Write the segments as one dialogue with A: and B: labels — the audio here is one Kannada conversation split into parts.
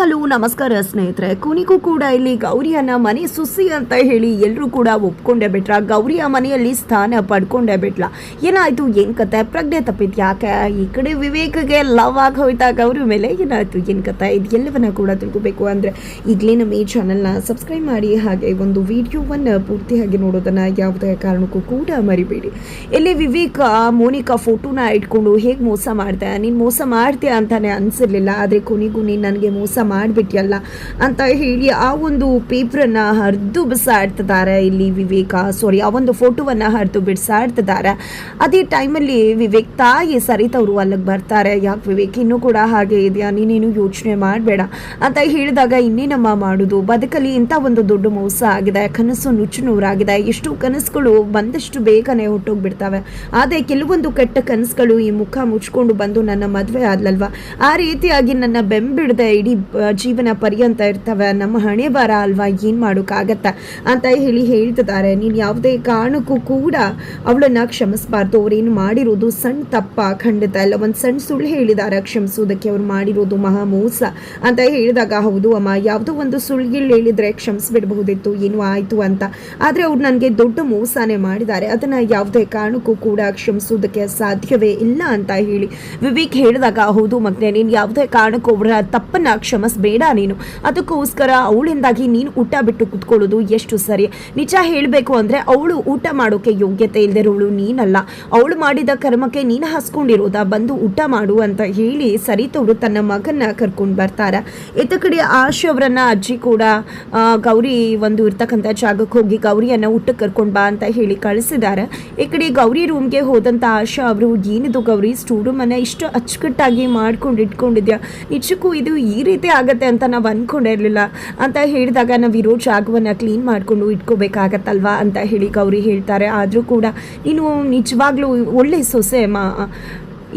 A: ಹಲೋ ನಮಸ್ಕಾರ ಸ್ನೇಹಿತರೆ. ಕೊನೆಗೂ ಕೂಡ ಇಲ್ಲಿ ಗೌರಿಯನ್ನ ಮನೆ ಸುಸಿ ಅಂತ ಹೇಳಿ ಎಲ್ಲರೂ ಕೂಡ ಒಪ್ಕೊಂಡೇ ಬಿಟ್ರ. ಗೌರಿಯ ಮನೆಯಲ್ಲಿ ಸ್ಥಾನ ಪಡ್ಕೊಂಡೇ ಬಿಟ್ಲ. ಏನಾಯ್ತು, ಏನ್ ಕತೆ? ಪ್ರಜ್ಞೆ ತಪ್ಪಿದ್ ಯಾಕೆ? ಈ ಕಡೆ ವಿವೇಕ್ಗೆ ಲವ್ ಆಗಿ ಹೋಯ್ತಾ ಗೌರಿ ಮೇಲೆ? ಏನಾಯ್ತು, ಏನ್ ಕತೆ? ಇದು ಎಲ್ಲವನ್ನ ಕೂಡ ತಿಳ್ಕೋಬೇಕು ಅಂದ್ರೆ ಈಗಲೇ ನಮ್ಮ ಈ ಚಾನಲ್ನ ಸಬ್ಸ್ಕ್ರೈಬ್ ಮಾಡಿ, ಹಾಗೆ ಒಂದು ವಿಡಿಯೋವನ್ನು ಪೂರ್ತಿಯಾಗಿ ನೋಡೋದನ್ನ ಯಾವುದೇ ಕಾರಣಕ್ಕೂ ಕೂಡ ಮರಿಬೇಡಿ. ಇಲ್ಲಿ ವಿವೇಕ್ ಮೋನಿಕಾ ಫೋಟೋನ ಇಟ್ಕೊಂಡು ಹೇಗೆ ಮೋಸ ಮಾಡ್ದೆ, ನೀನು ಮೋಸ ಮಾಡ್ತೀಯ ಅಂತಾನೆ ಅನ್ಸಿರ್ಲಿಲ್ಲ, ಆದರೆ ಕೊನೆಗೂ ನೀನು ನನಗೆ ಮೋಸ ಮಾಡಿಬಿಟ್ಟಿಯಲ್ಲ ಅಂತ ಹೇಳಿ ಆ ಒಂದು ಪೇಪರನ್ನು ಹರಿದು ಬಿಸಾಡ್ತಿದ್ದಾರೆ ಇಲ್ಲಿ ವಿವೇಕ. ಆ ಒಂದು ಫೋಟೋವನ್ನು ಹರಿದು ಬಿಸಾಡ್ತಿದ್ದಾರೆ. ಅದೇ ಟೈಮಲ್ಲಿ ವಿವೇಕ್ ತಾಯಿ ಸರಿತವರು ಅಲ್ಲಿಗೆ ಬರ್ತಾರೆ. ಯಾಕೆ ವಿವೇಕ್ ಇನ್ನೂ ಕೂಡ ಹಾಗೆ ಇದೆಯಾ, ನೀನೇನು ಯೋಚನೆ ಮಾಡಬೇಡ ಅಂತ ಹೇಳಿದಾಗ, ಇನ್ನೇನಮ್ಮ ಮಾಡೋದು, ಬದುಕಲ್ಲಿ ಇಂಥ ಒಂದು ದೊಡ್ಡ ಮೋಸ ಆಗಿದೆ, ಕನಸು ನುಚ್ಚುನೂರಾಗಿದೆ. ಎಷ್ಟು ಕನಸುಗಳು ಬಂದಷ್ಟು ಬೇಗನೆ ಹೊಟ್ಟೋಗ್ಬಿಡ್ತವೆ. ಆದರೆ ಕೆಲವೊಂದು ಕೆಟ್ಟ ಕನಸುಗಳು ಈ ಮುಖ ಮುಚ್ಕೊಂಡು ಬಂದು ನನ್ನ ಮದುವೆ ಆದ್ಲಲ್ವಾ, ಆ ರೀತಿಯಾಗಿ ನನ್ನ ಬೆಂಬಿಡದೆ ಇಡೀ ಜೀವನ ಪರ್ಯಂತ ಇರ್ತವೆ. ನಮ್ಮ ಹಣೆ ಬರ ಅಲ್ವಾ, ಏನು ಮಾಡೋಕ್ಕಾಗತ್ತೆ ಅಂತ ಹೇಳಿ ಹೇಳ್ತಿದ್ದಾರೆ. ನೀನು ಯಾವುದೇ ಕಾರಣಕ್ಕೂ ಕೂಡ ಅವಳನ್ನು ಕ್ಷಮಿಸಬಾರ್ದು. ಅವ್ರೇನು ಮಾಡಿರೋದು ಸಣ್ಣ ತಪ್ಪ ಖಂಡಿತ ಇಲ್ಲ, ಒಂದು ಸಣ್ಣ ಸುಳ್ಳು ಹೇಳಿದ್ದಾರೆ, ಕ್ಷಮಿಸೋದಕ್ಕೆ ಅವ್ರು ಮಾಡಿರೋದು ಮಹಾ ಮೋಸ ಅಂತ ಹೇಳಿದಾಗ, ಹೌದು ಅಮ್ಮ, ಯಾವುದೋ ಒಂದು ಸುಳ್ಳು ಹೇಳಿದರೆ ಕ್ಷಮಿಸ್ಬಿಡ್ಬಹುದಿತ್ತು, ಏನು ಆಯಿತು ಅಂತ. ಆದರೆ ಅವ್ರು ನನಗೆ ದೊಡ್ಡ ಮೋಸನೇ ಮಾಡಿದ್ದಾರೆ, ಅದನ್ನು ಯಾವುದೇ ಕಾರಣಕ್ಕೂ ಕೂಡ ಕ್ಷಮಿಸೋದಕ್ಕೆ ಸಾಧ್ಯವೇ ಇಲ್ಲ ಅಂತ ಹೇಳಿ ವಿವೇಕ್ ಹೇಳಿದಾಗ, ಹೌದು ಮಗನೇ, ನೀನು ಯಾವುದೇ ಕಾರಣಕ್ಕೂ ಅವರ ತಪ್ಪನ್ನು ಕ್ಷಮಿಸಬೇಡ ನೀನು. ಅದಕ್ಕೋಸ್ಕರ ಅವಳಿಂದಾಗಿ ನೀನು ಊಟ ಬಿಟ್ಟು ಕುತ್ಕೊಳ್ಳೋದು ಎಷ್ಟು ಸರಿ? ನಿಜ ಹೇಳಬೇಕು ಅಂದರೆ ಅವಳು ಊಟ ಮಾಡೋಕ್ಕೆ ಯೋಗ್ಯತೆ ಇಲ್ಲದಿರೋಳು ನೀನಲ್ಲ. ಅವಳು ಮಾಡಿದ ಕರ್ಮಕ್ಕೆ ನೀನು ಹಸ್ಕೊಂಡಿರೋದಾ, ಬಂದು ಊಟ ಮಾಡು ಅಂತ ಹೇಳಿ ಸರಿತವರು ತನ್ನ ಮಗನ್ನ ಕರ್ಕೊಂಡು ಬರ್ತಾರೆ. ಇತ್ತ ಕಡೆ ಆಶ್ ಅವರನ್ನ ಅಜ್ಜಿ ಕೂಡ ಗೌರಿ ಒಂದು ಇರ್ತಕ್ಕಂಥ ಜಾಗಕ್ಕೆ ಹೋಗಿ ಗೌರಿಯನ್ನು ಊಟಕ್ಕೆ ಕರ್ಕೊಂಡು ಬಾ ಅಂತ ಹೇಳಿ ಕಳಿಸಿದ್ದಾರೆ. ಈ ಕಡೆ ಗೌರಿ ರೂಮ್ಗೆ ಹೋದಂಥ ಆಶಾ ಅವರು, ಏನಿದು ಗೌರಿ, ಸ್ಟೋರ್ ರೂಮನ್ನು ಇಷ್ಟು ಅಚ್ಚುಕಟ್ಟಾಗಿ ಮಾಡ್ಕೊಂಡು ಇಟ್ಕೊಂಡಿದ್ಯಾ, ನಿಜಕ್ಕೂ ಇದು ಈ ರೀತಿ ಆಗತ್ತೆ ಅಂತ ನಾವು ಅಂದ್ಕೊಂಡಿರಲಿಲ್ಲ ಅಂತ ಹೇಳಿದಾಗ, ನಾವು ಇರೋ ಜಾಗವನ್ನು ಕ್ಲೀನ್ ಮಾಡಿಕೊಂಡು ಇಟ್ಕೋಬೇಕಾಗತ್ತಲ್ವಾ ಅಂತ ಹೇಳಿ ಗೌರಿ ಹೇಳ್ತಾರೆ. ಆದರೂ ಕೂಡ ನೀನು ನಿಜವಾಗ್ಲೂ ಒಳ್ಳೆ ಸೊಸೆ ಅಮ್ಮ,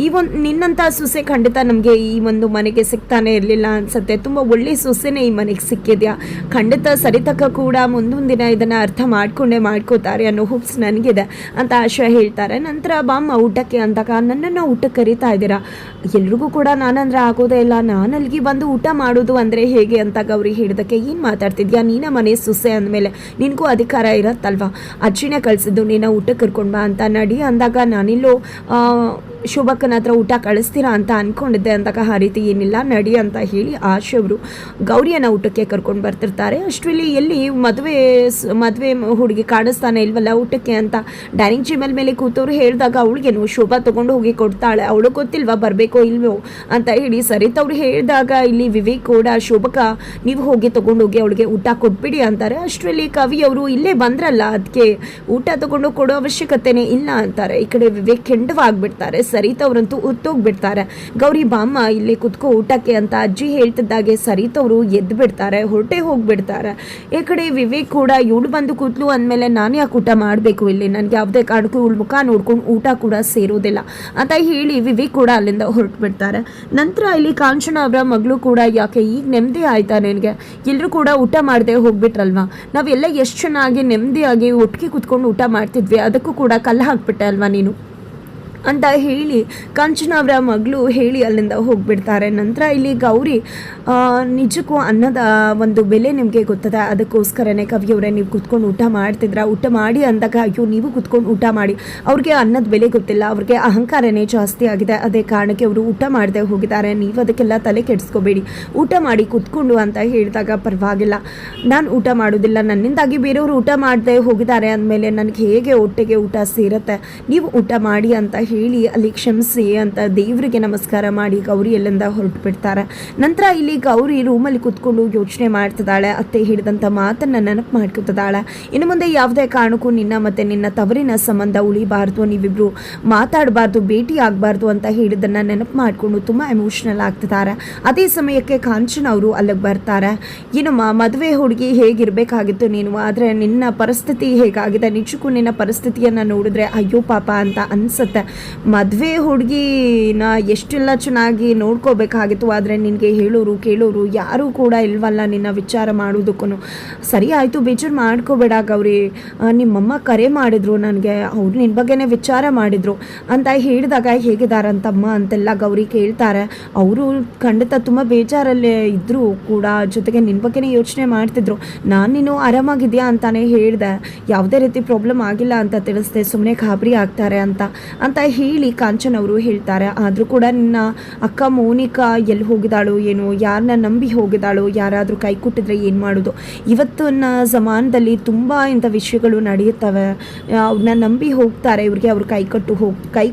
A: ಈ ಒಂದು ನಿನ್ನಂಥ ಸೊಸೆ ಖಂಡಿತ ನಮಗೆ ಈ ಒಂದು ಮನೆಗೆ ಸಿಗ್ತಾನೆ ಇರಲಿಲ್ಲ ಅನಿಸುತ್ತೆ. ತುಂಬ ಒಳ್ಳೆ ಸೊಸೆನೇ ಈ ಮನೆಗೆ ಸಿಕ್ಕಿದೆಯಾ. ಖಂಡಿತ ಸರಿತಕ್ಕ ಕೂಡ ಮುಂದೊಂದು ದಿನ ಇದನ್ನು ಅರ್ಥ ಮಾಡ್ಕೋತಾರೆ ಅನ್ನೋ ಹೋಪ್ಸ್ ನನಗಿದೆ ಅಂತ ಆಶಾ ಹೇಳ್ತಾರೆ. ನಂತರ ಬಾಮ್ಮ ಊಟಕ್ಕೆ ಅಂದಾಗ, ನನ್ನನ್ನು ಊಟಕ್ಕೆ ಕರೀತಾ ಇದ್ದೀರಾ? ಎಲ್ರಿಗೂ ಕೂಡ ನಾನಂದ್ರೆ ಆಗೋದೇ ಇಲ್ಲ, ನಾನಲ್ಲಿಗೆ ಬಂದು ಊಟ ಮಾಡೋದು ಅಂದರೆ ಹೇಗೆ ಅಂತ ಗೌರಿ ಹೇಳಿದಕ್ಕೆ, ಏನು ಮಾತಾಡ್ತಿದ್ಯಾ, ನೀನ ಮನೆ ಸೊಸೆ ಅಂದಮೇಲೆ ನಿನಗೂ ಅಧಿಕಾರ ಇರತ್ತಲ್ವ, ಅಜ್ಜಿನೇ ಕಳಿಸಿದ್ದು ನೀನು ಊಟಕ್ಕೆ ಕರ್ಕೊಂಡು ಬಾ ಅಂತ. ನಡಿ ಅಂದಾಗ, ನಾನಿಲ್ಲೋ ಶೋಭಕ್ಕನ ಹತ್ರ ಊಟ ಕಳಿಸ್ತೀರಾ ಅಂತ ಅಂದ್ಕೊಂಡಿದ್ದೆ ಅಂದಾಗ, ಆ ರೀತಿ ಏನಿಲ್ಲ, ನಡಿ ಅಂತ ಹೇಳಿ ಆಶೆಯವರು ಗೌರಿಯನ್ನು ಊಟಕ್ಕೆ ಕರ್ಕೊಂಡು ಬರ್ತಿರ್ತಾರೆ. ಅಷ್ಟರಲ್ಲಿ ಎಲ್ಲಿ ಮದುವೆ ಹುಡುಗಿ ಕಾಣಿಸ್ತಾನೆ ಇಲ್ವಲ್ಲ ಊಟಕ್ಕೆ ಅಂತ ಡೈನಿಂಗ್ ಟೇಬಲ್ ಮೇಲೆ ಕೂತವ್ರು ಹೇಳಿದಾಗ, ಅವಳಿಗೇನು ಶೋಭಾ ತೊಗೊಂಡು ಹೋಗಿ ಕೊಡ್ತಾಳೆ, ಅವಳು ಗೊತ್ತಿಲ್ವಾ ಬರಬೇಕೋ ಇಲ್ವೋ ಅಂತ ಹೇಳಿ ಸರಿತವ್ರು ಹೇಳಿದಾಗ, ಇಲ್ಲಿ ವಿವೇಕ್ ಕೂಡ ಶೋಭಕ್ಕ ನೀವು ಹೋಗಿ ತೊಗೊಂಡೋಗಿ ಅವಳಿಗೆ ಊಟ ಕೊಟ್ಬಿಡಿ ಅಂತಾರೆ. ಅಷ್ಟರಲ್ಲಿ ಕವಿಯವರು ಇಲ್ಲೇ ಬಂದ್ರಲ್ಲ, ಅದಕ್ಕೆ ಊಟ ತೊಗೊಂಡು ಕೊಡೋ ಅವಶ್ಯಕತೆನೇ ಇಲ್ಲ ಅಂತಾರೆ. ಈ ಕಡೆ ವಿವೇಕ್ ಕೆಂಡವಾಗ್ಬಿಡ್ತಾರೆ. ಸರಿತವ್ರಂತೂ ಉತ್ತೋಗ್ಬಿಡ್ತಾರೆ. ಗೌರಿ ಬಾಮ್ಮ ಇಲ್ಲಿ ಕುತ್ಕೋ ಊಟಕ್ಕೆ ಅಂತ ಅಜ್ಜಿ ಹೇಳ್ತಿದ್ದಾಗೆ ಸರಿತವರು ಎದ್ದು ಬಿಡ್ತಾರೆ, ಹೊರಟೆ ಹೋಗ್ಬಿಡ್ತಾರೆ. ಈ ಕಡೆ ವಿವೇಕ್ ಕೂಡ ಇವಳು ಬಂದು ಕೂತ್ಲು ಅಂದಮೇಲೆ ನಾನು ಯಾಕೆ ಊಟ ಮಾಡಬೇಕು, ಇಲ್ಲಿ ನನಗೆ ಯಾವುದೇ ಕಾರಣಕ್ಕೂ ಇವಳು ಮುಖ ನೋಡ್ಕೊಂಡು ಊಟ ಕೂಡ ಸೇರೋದಿಲ್ಲ ಅಂತ ಹೇಳಿ ವಿವೇಕ್ ಕೂಡ ಅಲ್ಲಿಂದ ಹೊರಟು ಬಿಡ್ತಾರೆ. ನಂತರ ಇಲ್ಲಿ ಕಾಂಚನ ಅವರ ಮಗಳು ಕೂಡ, ಯಾಕೆ ಈಗ ನೆಮ್ಮದಿ ಆಯ್ತಾ ನಿನಗೆ, ಎಲ್ಲರೂ ಕೂಡ ಊಟ ಮಾಡದೆ ಹೋಗ್ಬಿಟ್ರಲ್ವಾ, ನಾವೆಲ್ಲ ಎಷ್ಟು ಚೆನ್ನಾಗಿ ನೆಮ್ಮದಿಯಾಗಿ ಒಟ್ಟಿಗೆ ಕೂತ್ಕೊಂಡು ಊಟ ಮಾಡ್ತಿದ್ವಿ, ಅದಕ್ಕೂ ಕೂಡ ಕಲ್ಲು ಹಾಕ್ಬಿಟ್ಟೆ ಅಲ್ವಾ ನೀನು ಅಂತ ಹೇಳಿ ಕಾಂಚನ ಅವರ ಮಗಳು ಹೇಳಿ ಅಲ್ಲಿಂದ ಹೋಗ್ಬಿಡ್ತಾರೆ. ನಂತರ ಇಲ್ಲಿ ಗೌರಿ, ನಿಜಕ್ಕೂ ಅನ್ನದ ಒಂದು ಬೆಲೆ ನಿಮಗೆ ಗೊತ್ತದ, ಅದಕ್ಕೋಸ್ಕರನೇ ಕವಿಯವರೇ ನೀವು ಕುತ್ಕೊಂಡು ಊಟ ಮಾಡ್ತಿದ್ರ, ಊಟ ಮಾಡಿ ಅಂದಾಗ, ಅಯ್ಯೋ ನೀವು ಕುತ್ಕೊಂಡು ಊಟ ಮಾಡಿ, ಅವ್ರಿಗೆ ಅನ್ನದ ಬೆಲೆ ಗೊತ್ತಿಲ್ಲ, ಅವ್ರಿಗೆ ಅಹಂಕಾರನೇ ಜಾಸ್ತಿ ಆಗಿದೆ, ಅದೇ ಕಾರಣಕ್ಕೆ ಅವರು ಊಟ ಮಾಡದೆ ಹೋಗಿದ್ದಾರೆ, ನೀವು ಅದಕ್ಕೆಲ್ಲ ತಲೆ ಕೆಡಿಸ್ಕೋಬೇಡಿ, ಊಟ ಮಾಡಿ ಕುತ್ಕೊಂಡು ಅಂತ ಹೇಳಿದಾಗ, ಪರವಾಗಿಲ್ಲ ನಾನು ಊಟ ಮಾಡೋದಿಲ್ಲ, ನನ್ನಿಂದಾಗಿ ಬೇರೆಯವರು ಊಟ ಮಾಡದೆ ಹೋಗಿದ್ದಾರೆ ಅಂದಮೇಲೆ ನನಗೆ ಹೇಗೆ ಹೊಟ್ಟೆಗೆ ಊಟ ಸೇರುತ್ತೆ, ನೀವು ಊಟ ಮಾಡಿ ಅಂತ ಹೇಳಿ ಅಲ್ಲಿ ಕ್ಷಮಿಸಿ ಅಂತ ದೇವರಿಗೆ ನಮಸ್ಕಾರ ಮಾಡಿ ಗೌರಿ ಎಲ್ಲಿಂದ ಹೊರಟು ಬಿಡ್ತಾರೆ. ನಂತರ ಇಲ್ಲಿ ಗೌರಿ ರೂಮಲ್ಲಿ ಕುತ್ಕೊಂಡು ಯೋಚನೆ ಮಾಡ್ತಿದ್ದಾಳೆ. ಅತ್ತೆ ಹಿಡಿದಂಥ ಮಾತನ್ನು ನೆನಪು ಮಾಡ್ಕೊತಿದ್ದಾಳೆ. ಇನ್ನು ಮುಂದೆ ಯಾವುದೇ ಕಾರಣಕ್ಕೂ ನಿನ್ನ ಮತ್ತು ನಿನ್ನ ತವರಿನ ಸಂಬಂಧ ಉಳಿಬಾರ್ದು, ನೀವಿಬ್ರು ಮಾತಾಡಬಾರ್ದು, ಭೇಟಿ ಆಗಬಾರ್ದು ಅಂತ ಹೇಳಿದ್ದನ್ನು ನೆನಪು ಮಾಡಿಕೊಂಡು ತುಂಬ ಎಮೋಷ್ನಲ್ ಆಗ್ತಿದ್ದಾರೆ. ಅದೇ ಸಮಯಕ್ಕೆ ಕಾಂಚನ ಅವರು ಅಲ್ಲಿಗೆ ಬರ್ತಾರೆ. ಏನಮ್ಮ ಮದುವೆ ಹುಡುಗಿ ಹೇಗಿರಬೇಕಾಗಿತ್ತು ನೀನು, ಆದರೆ ನಿನ್ನ ಪರಿಸ್ಥಿತಿ ಹೇಗಾಗಿದೆ, ನಿಜಕ್ಕೂ ನಿನ್ನ ಪರಿಸ್ಥಿತಿಯನ್ನು ನೋಡಿದ್ರೆ ಅಯ್ಯೋ ಪಾಪ ಅಂತ ಅನಿಸುತ್ತೆ. ಮದುವೆ ಹುಡುಗಿನ ಎಷ್ಟೆಲ್ಲ ಚೆನ್ನಾಗಿ ನೋಡ್ಕೋಬೇಕಾಗಿತ್ತು, ಆದರೆ ನಿನಗೆ ಹೇಳೋರು ಕೇಳೋರು ಯಾರೂ ಕೂಡ ಇಲ್ವಲ್ಲ ನಿನ್ನ ವಿಚಾರ ಮಾಡೋದಕ್ಕೂ. ಸರಿ ಆಯಿತು, ಬೇಜಾರು ಮಾಡ್ಕೋಬೇಡ ಗೌರಿ, ನಿಮ್ಮಮ್ಮ ಕರೆ ಮಾಡಿದ್ರು ನನಗೆ, ಅವ್ರು ನಿನ್ನ ಬಗ್ಗೆನೇ ವಿಚಾರ ಮಾಡಿದರು ಅಂತ ಹೇಳಿದಾಗ ಹೇಗಿದ್ದಾರಂತಮ್ಮ ಅಂತೆಲ್ಲ ಗೌರಿ ಕೇಳ್ತಾರೆ. ಅವರು ಖಂಡಿತ ತುಂಬ ಬೇಜಾರಲ್ಲೇ ಇದ್ದರು ಕೂಡ, ಜೊತೆಗೆ ನಿನ್ನ ಬಗ್ಗೆನೇ ಯೋಚನೆ ಮಾಡ್ತಿದ್ರು. ನಾನು ನೀನು ಆರಾಮಾಗಿದೆಯಾ ಅಂತಾನೆ ಹೇಳಿದೆ, ಯಾವುದೇ ರೀತಿ ಪ್ರಾಬ್ಲಮ್ ಆಗಿಲ್ಲ ಅಂತ ತಿಳಿಸ್ದೆ, ಸುಮ್ಮನೆ ಗಾಬರಿ ಆಗ್ತಾರೆ ಅಂತ ಹೇಳಿ ಕಾಂಚನ್ ಅವರು ಹೇಳ್ತಾರೆ. ಆದರೂ ಕೂಡ ನಿನ್ನ ಅಕ್ಕ ಮೋನಿಕಾ ಎಲ್ಲಿ ಹೋಗಿದ್ದಾಳು ಏನೋ, ಯಾರನ್ನ ನಂಬಿ ಹೋಗಿದ್ದಾಳು, ಯಾರಾದರೂ ಕೈ ಕೊಟ್ಟಿದ್ರೆ ಏನು ಮಾಡೋದು. ಇವತ್ತಿನ ಜಮಾನದಲ್ಲಿ ತುಂಬ ಇಂಥ ವಿಷಯಗಳು ನಡೆಯುತ್ತವೆ. ಅವ್ರನ್ನ ನಂಬಿ ಹೋಗ್ತಾರೆ, ಇವ್ರಿಗೆ ಅವ್ರು ಕೈ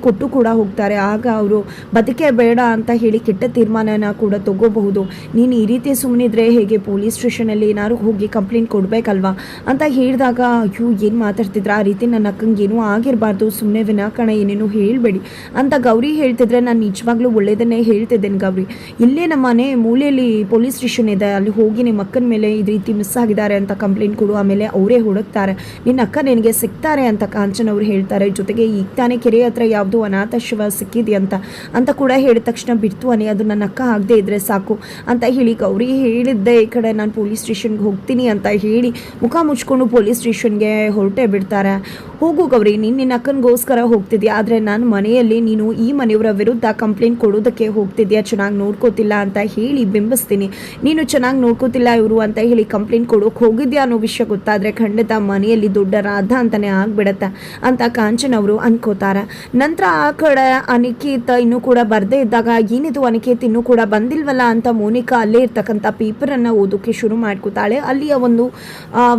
A: ಕೊಟ್ಟು ಕೂಡ ಹೋಗ್ತಾರೆ. ಆಗ ಅವರು ಬದುಕೆ ಬೇಡ ಅಂತ ಹೇಳಿ ಕೆಟ್ಟ ತೀರ್ಮಾನನ ಕೂಡ ತಗೋಬಹುದು. ನೀನು ಈ ರೀತಿ ಸುಮ್ಮನಿದ್ರೆ ಹೇಗೆ, ಪೊಲೀಸ್ ಸ್ಟೇಷನಲ್ಲಿ ಏನಾದ್ರು ಹೋಗಿ ಕಂಪ್ಲೇಂಟ್ ಕೊಡಬೇಕಲ್ವಾ ಅಂತ ಹೇಳಿದಾಗ, ಅಯ್ಯೋ ಏನು ಮಾತಾಡ್ತಿದ್ರ, ಆ ರೀತಿ ನನ್ನ ಅಕ್ಕಂಗೆ ಏನೂ ಆಗಿರಬಾರ್ದು, ಸುಮ್ಮನೆ ವಿನಾಕಾರಣ ಏನೇನು ಹೇಳಬೇಡಿ ಅಂತ ಗೌರಿ ಹೇಳ್ತಿದ್ರೆ, ನಾನು ನಿಜವಾಗ್ಲೂ ಒಳ್ಳೇದನ್ನೇ ಹೇಳ್ತಿದ್ದೇನೆ ಗೌರಿ, ಇಲ್ಲೇ ನಮ್ಮ ಮನೆ ಮೂಲೆಯಲ್ಲಿ ಪೊಲೀಸ್ ಸ್ಟೇಷನ್ ಇದೆ, ಅಲ್ಲಿ ಹೋಗಿ ನಿಮ್ಮ ಅಕ್ಕನ ಮೇಲೆ ಈ ರೀತಿ ಮಿಸ್ ಆಗಿದ್ದಾರೆ ಅಂತ ಕಂಪ್ಲೇಂಟ್ ಕೊಡು, ಆಮೇಲೆ ಅವರೇ ಹುಡುಕ್ತಾರೆ, ನಿನ್ನ ಅಕ್ಕ ನಿನಗೆ ಸಿಗ್ತಾರೆ ಅಂತ ಕಾಂಚನ್ ಅವರು ಹೇಳ್ತಾರೆ. ಜೊತೆಗೆ ಈಗ ತಾನೇ ಕೆರೆ ಹತ್ರ ಯಾವುದೋ ಅನಾಥಾಶ್ರಮ ಸಿಕ್ಕಿದೆಯಂತ ಅಂತ ಕೂಡ ಹೇಳಿದ ತಕ್ಷಣ ಬಿಡ್ತು ಅನಿ, ಅದು ನನ್ನ ಅಕ್ಕ ಆಗದೆ ಇದ್ರೆ ಸಾಕು ಅಂತ ಹೇಳಿ ಗೌರಿ ಹೇಳಿದ್ದೆ, ಈ ಕಡೆ ನಾನು ಪೊಲೀಸ್ ಸ್ಟೇಷನ್ಗೆ ಹೋಗ್ತೀನಿ ಅಂತ ಹೇಳಿ ಮುಖ ಮುಚ್ಕೊಂಡು ಪೊಲೀಸ್ ಸ್ಟೇಷನ್ಗೆ ಹೊರಟೇ ಬಿಡ್ತಾರೆ. ಹೋಗು ಗೌರಿ, ನೀನು ನಿನ್ನ ಅಕ್ಕನಿಗೋಸ್ಕರ ಹೋಗ್ತಿದ್ಯಾ, ಆದರೆ ನಾನು ಮನೆಯಲ್ಲಿ ನೀನು ಈ ಮನೆಯವರ ವಿರುದ್ಧ ಕಂಪ್ಲೇಂಟ್ ಕೊಡೋದಕ್ಕೆ ಹೋಗ್ತಿದ್ಯಾ, ಚೆನ್ನಾಗಿ ನೋಡ್ಕೋತಿಲ್ಲ ಅಂತ ಹೇಳಿ ಬಿಂಬಿಸ್ತೀನಿ, ನೀನು ಚೆನ್ನಾಗಿ ನೋಡ್ಕೋತಿಲ್ಲ ಇವರು ಅಂತ ಹೇಳಿ ಕಂಪ್ಲೇಂಟ್ ಕೊಡೋಕೆ ಹೋಗಿದ್ಯಾ ಅನ್ನೋ ವಿಷಯ ಗೊತ್ತಾದರೆ ಖಂಡಿತ ಮನೆಯಲ್ಲಿ ದೊಡ್ಡ ರಾಧ ಅಂತಲೇ ಆಗಿಬಿಡತ್ತೆ ಅಂತ ಕಾಂಚನ್ ಅವರು ಅನ್ಕೋತಾರೆ. ನಂತರ ಆ ಕಡೆ ಅನಿಕೇತ್ ಇನ್ನೂ ಕೂಡ ಬರದೇ ಇದ್ದಾಗ, ಏನಿದು ಅನಿಕೇತ್ ಇನ್ನೂ ಕೂಡ ಬಂದಿಲ್ವಲ್ಲ ಅಂತ ಮೋನಿಕಾ ಅಲ್ಲೇ ಇರ್ತಕ್ಕಂಥ ಪೇಪರನ್ನು ಓದೋಕ್ಕೆ ಶುರು ಮಾಡ್ಕೋತಾಳೆ. ಅಲ್ಲಿಯ ಒಂದು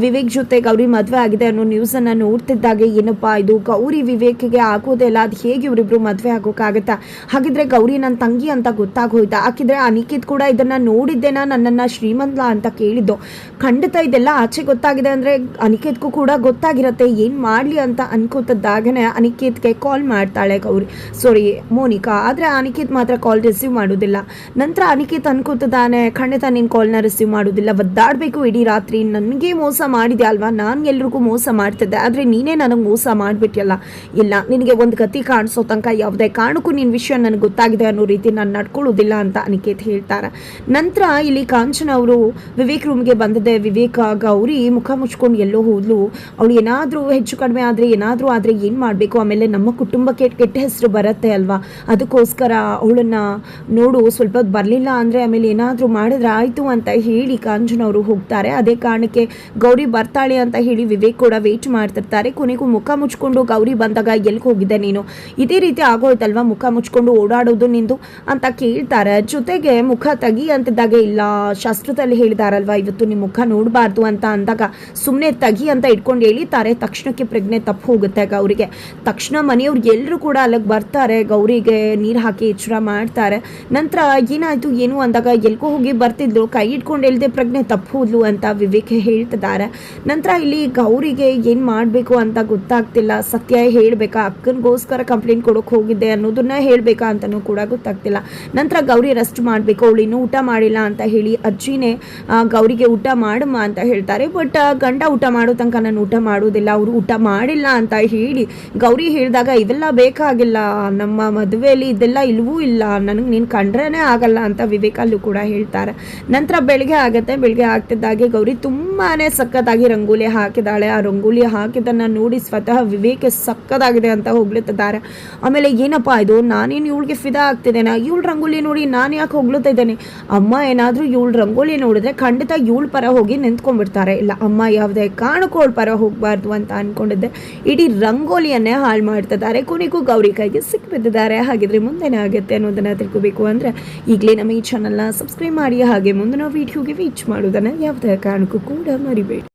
A: ವಿವೇಕ್ ಜೊತೆ ಗೌರಿ ಮದುವೆ ಆಗಿದೆ ಅನ್ನೋ ನ್ಯೂಸನ್ನು ನೋಡ್ತಿದ್ದಾಗೆ, ಏನಪ್ಪ ಇದು ಗೌರಿ ವಿವೇಕ್ಗೆ ಆಗೋದೇ ಇಲ್ಲ, ಅದು ಹೇಗೆ ಇವರಿಬ್ರು ಮದುವೆ ಆಗೋಕ್ಕಾಗತ್ತಾ, ಹಾಗಿದ್ರೆ ಗೌರಿ ನನ್ನ ತಂಗಿ ಅಂತ ಗೊತ್ತಾಗೋಯ್ತಾ, ಹಾಕಿದ್ರೆ ಅನಿಕೇತ್ ಕೂಡ ಇದನ್ನು ನೋಡಿದ್ದೇನಾ, ನನ್ನನ್ನು ಶ್ರೀಮಂತ ಅಂತ ಕೇಳಿದ್ದು, ಖಂಡಿತ ಇದೆಲ್ಲ ಆಚೆ ಗೊತ್ತಾಗಿದೆ ಅಂದರೆ ಅನಿಕೇತ್ಗೂ ಕೂಡ ಗೊತ್ತಾಗಿರುತ್ತೆ, ಏನು ಮಾಡಲಿ ಅಂತ ಅನ್ಕೋತಿದ್ದಾಗನೇ ಅನಿಕೇತ್ಗೆ ಕಾಲ್ ಮಾಡ್ತಾಳೆ ಮೋನಿಕಾ. ಆದರೆ ಅನಿಕೇತ್ ಮಾತ್ರ ಕಾಲ್ ರಿಸೀವ್ ಮಾಡೋದಿಲ್ಲ. ನಂತರ ಅನಿಕೇತ್ ಅನ್ಕೋತಿದ್ದಾನೆ, ಖಂಡಿತ ನಿನ್ನ ಕಾಲ್ನ ರಿಸೀವ್ ಮಾಡೋದಿಲ್ಲ, ಒದ್ದಾಡಬೇಕು ಇಡೀ ರಾತ್ರಿ, ನನಗೆ ಮೋಸ ಮಾಡಿದೆ ಅಲ್ವಾ, ನಾನು ಎಲ್ರಿಗೂ ಮೋಸ ಮಾಡ್ತಿದ್ದೆ, ಆದರೆ ನೀನೇ ನನಗೆ ಮೋಸ ಮಾಡಿಬಿಟ್ಟಿಯಲ್ಲ, ಇಲ್ಲ ನಿನಗೆ ಒಂದು ಗತಿ ಕಾಣಿಸೋ ತನಕ ಯಾವುದೇ ಕಾರಣಕ್ಕೂ ನಿನ್ನ ವಿಷಯ ನನಗೆ ಗೊತ್ತಾಗಿದೆ ಅನ್ನೋ ರೀತಿ ನಾನು ನಡ್ಕೊಳ್ಳೋದಿಲ್ಲ ಅಂತ ಅನಿಕೇತ್ ಹೇಳ್ತಾರೆ. ನಂತರ ಇಲ್ಲಿ ಕಾಂಚನ್ ಅವರು ವಿವೇಕ್ ರೂಮ್ಗೆ ಬಂದಿದೆ. ವಿವೇಕ್ ಗೌರಿ ಮುಖ ಮುಚ್ಕೊಂಡು ಎಲ್ಲೋ ಹೋದ್ಲು, ಅವಳು ಏನಾದರೂ ಹೆಚ್ಚು ಕಡಿಮೆ ಆದರೆ ಏನಾದರೂ ಆದರೆ ಏನು ಮಾಡಬೇಕು, ಆಮೇಲೆ ನಮ್ಮ ಕುಟುಂಬಕ್ಕೆ ಕೆಟ್ಟ ಹೆಸರು ಬರುತ್ತೆ ಅಲ್ವಾ, ಅದಕ್ಕೋಸ್ಕರ ಅವಳನ್ನ ನೋಡು, ಸ್ವಲ್ಪ ಬರಲಿಲ್ಲ ಅಂದರೆ ಆಮೇಲೆ ಏನಾದರೂ ಮಾಡಿದ್ರೆ ಆಯಿತು ಅಂತ ಹೇಳಿ ಕಾಂಚನ್ ಅವರು ಹೋಗ್ತಾರೆ. ಅದೇ ಕಾರಣಕ್ಕೆ ಗೌರಿ ಬರ್ತಾಳೆ ಅಂತ ಹೇಳಿ ವಿವೇಕ್ ಕೂಡ ವೇಟ್ ಮಾಡ್ತಿರ್ತಾರೆ. ಕೊನೆಗೂ ಮುಖ ಮುಚ್ಕೊಂಡು ಗೌರಿ ಬಂದಾಗ ಎಲ್ಲಿಗೆ ಹೋಗಿದ್ದೆ ನೀನು, ಇದೇ ರೀತಿ ಆಗೋಯ್ತಲ್ವಾ ಮುಖ ಮುಚ್ಕೊಂಡು ಓಡಾಡೋದು ನಿಂದು ಅಂತ ಕೇಳ್ತಾರೆ. ಜೊತೆಗೆ ಮುಖ ತೆಗಿ ಅಂತಿದ್ದಾಗ, ಇಲ್ಲ ಶಾಸ್ತ್ರದಲ್ಲಿ ಹೇಳಿದಾರಲ್ವಾ ಇವತ್ತು ನಿಮ್ಮ ಮುಖ ನೋಡಬಾರ್ದು ಅಂತ ಅಂದಾಗ ಸುಮ್ಮನೆ ತೆಗಿ ಅಂತ ಇಟ್ಕೊಂಡು ಹೇಳಿತಾರೆ. ತಕ್ಷಣಕ್ಕೆ ಪ್ರಜ್ಞೆ ತಪ್ಪು ಹೋಗುತ್ತೆ ಗೌರಿಗೆ. ತಕ್ಷಣ ಮನೆಯವ್ರು ಎಲ್ಲರೂ ಕೂಡ ಅಲ್ಲಿಗೆ ಬರ್ತಾರೆ, ಗೌರಿಗೆ ನೀರು ಹಾಕಿ ಎಚ್ಚರ ಮಾಡ್ತಾರೆ. ನಂತರ ಏನಾಯಿತು ಏನು ಅಂದಾಗ, ಎಲ್ಕೋ ಹೋಗಿ ಬರ್ತಿದ್ರು, ಕೈ ಇಟ್ಕೊಂಡು ಹೇಳ್ದೆ ಪ್ರಜ್ಞೆ ತಪ್ಪು ಹೋದ್ಲು ಅಂತ ವಿವೇಕ್ ಹೇಳ್ತಿದ್ದಾರೆ. ನಂತರ ಇಲ್ಲಿ ಗೌರಿಗೆ ಏನು ಮಾಡಬೇಕು ಅಂತ ಗೊತ್ತಾಗ್ತಿಲ್ಲ, ಸತ್ಯ ಹೇಳಬೇಕಾ, ಅಕ್ಕನಿಗೋಸ್ಕರ ಕಂಪ್ಲೇಂಟ್ ಕೊಡೋಕೆ ಹೋಗಿದ್ದೆ ಅನ್ನೋದನ್ನ ಹೇಳಬೇಕಾ ಅಂತಲೂ ಕೂಡ ಗೊತ್ತಾಗ್ತಿಲ್ಲ. ನಂತರ ಗೌರಿ ರೆಸ್ಟ್ ಮಾಡಬೇಕು, ಅವಳು ಇನ್ನೂ ಊಟ ಮಾಡಿಲ್ಲ ಅಂತ ಹೇಳಿ ಅಜ್ಜಿನೇ ಗೌರಿಗೆ ಊಟ ಮಾಡಮ್ಮ ಅಂತ ಹೇಳ್ತಾರೆ. ಬಟ್ ಗಂಡ ಊಟ ಮಾಡೋ ತನಕ ನಾನು ಊಟ ಮಾಡೋದಿಲ್ಲ, ಅವರು ಊಟ ಮಾಡಿಲ್ಲ ಅಂತ ಹೇಳಿ ಗೌರಿ ಹೇಳಿದಾಗ, ಇವೆಲ್ಲ ಬೇಕಾಗಿಲ್ಲ, ನಮ್ಮ ಮದುವೆಯಲ್ಲಿ ಇದೆಲ್ಲ ಇಲ್ವೂ ಇಲ್ಲ, ನನಗೆ ನೀನು ಕಂಡ್ರೇ ಆಗಲ್ಲ ಅಂತ ವಿವೇಕಲ್ಲೂ ಕೂಡ ಹೇಳ್ತಾರೆ. ನಂತರ ಬೆಳಗ್ಗೆ ಆಗುತ್ತೆ. ಬೆಳಗ್ಗೆ ಆಗ್ತಿದ್ದಾಗೆ ಗೌರಿ ತುಂಬಾ ಸಕ್ಕತ್ತಾಗಿ ರಂಗೋಲಿ ಹಾಕಿದಾಳೆ. ಆ ರಂಗೋಲಿ ಹಾಕಿದ್ದನ್ನು ನೋಡಿ ಸ್ವತಃ ವಿವೇಕ್ ಸಕ್ಕತ್ತಾಗಿದೆ ಅಂತ ಹೊಗಳುತ್ತಿದ್ದಾರೆ. ಆಮೇಲೆ ಏನಪ್ಪ ಇದು, ನಾನೇನು ಇವಳಿಗೆ ಫಿದಾ ಆಗ್ತಿದ್ದೇನೆ, ಇವಳು ರಂಗೋಲಿ ನೋಡಿ ನಾನು ಯಾಕೆ ಹೊಗಳುತ್ತಾ ಇದ್ದೇನೆ, ಅಮ್ಮ ಏನಾದರೂ ಇವಳು ರಂಗೋಲಿ ನೋಡಿದ್ರೆ ಖಂಡಿತ ಇವಳ ಪರ ಹೋಗಿ ನಿಂತ್ಕೊಂಡ್ಬಿಡ್ತಾರೆ, ಇಲ್ಲ ಅಮ್ಮ ಯಾವುದೇ ಕಾರಣಕ್ಕೂ ಅವಳ ಪರ ಹೋಗಬಾರ್ದು ಅಂತ ಅಂದ್ಕೊಂಡಿದ್ದೆ, ಇಡೀ ರಂಗೋಲಿಯನ್ನೇ ಹಾಳು ಮಾಡ್ತಿದ್ದಾರೆ. ಕೊನೆಗೂ ಗೌರಿ ಕೈಗೆ ಸಿಕ್ಬಿದ್ದಿದ್ದಾರೆ. ಹಾಗಿದ್ರೆ ಮುಂದೇನೇ ಆಗುತ್ತೆ ಅನ್ನೋದನ್ನು ತಿಳ್ಕೋಬೇಕು ಅಂದರೆ ಈಗಲೇ ನಮ್ಮ ಈ ಚಾನಲ್ನ ಸಬ್ಸ್ಕ್ರೈಬ್ ಮಾಡಿ, ಹಾಗೆ ಮುಂದಿನ ವೀಡಿಯೋಗೆ ರೀಚ್ ಮಾಡೋದನ್ನು ಯಾವುದೇ ಕಾರಣಕ್ಕೂ ಕೂಡ ಮರಿಬೇಡಿ.